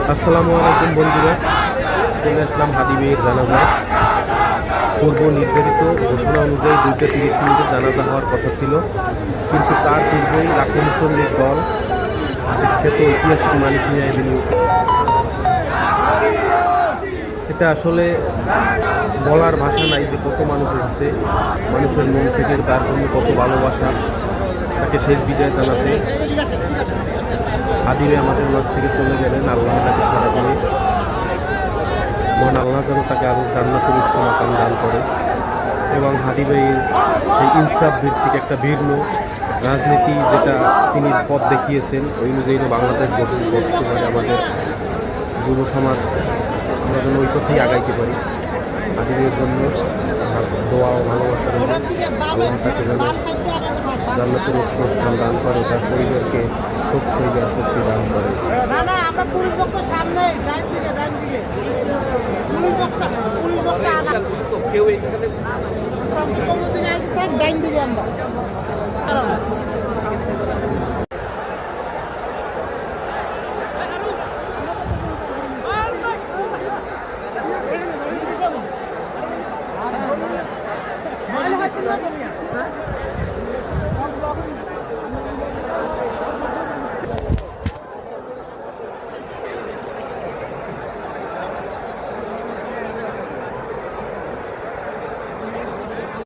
আসসালামু আলাইকুম বন্ধুরা, চলে আসলাম হাদিবের জানাজায়। পূর্ব নির্ধারিত ঘোষণা অনুযায়ী 2:30 জানাজা হওয়ার কথা ছিল, কিন্তু তার পূর্বেই লাখো মুসল্লির দল বিখ্যাত ঐতিহাসিক মানিক মিয়া এভিনিউ। এটা আসলে বলার ভাষা নাই যে কত মানুষ এসেছে, মানুষের মন থেকে তার জন্য কত ভালোবাসা, তাকে শেষ বিদায় জানাতে। হাদিবে আমাদের মাঝ থেকে চলে গেলেন, আল্লাহ তাকে সারা করে, মহান আল্লাহ যেন তাকে আরও জান্নাতের উচ্চ মাকাম দান করে এবং হাদিবের সেই ইনসাফ ভিত্তিক একটা ভিন্ন রাজনীতি যেটা তিনি পথ দেখিয়েছেন, ওই অনুযায়ী বাংলাদেশ গঠন করতে পারে আমাদের যুব সমাজ, আমরা যেন ওই পথেই আগাইতে পারি। হাদিবের জন্য দোয়া ও ভালোবাসার আল্লাহ তাকে যেন জান্নাতের উচ্চ স্থান দান করে, তার পরিবারকে শোক সইবার শক্তি দান করে। কেউ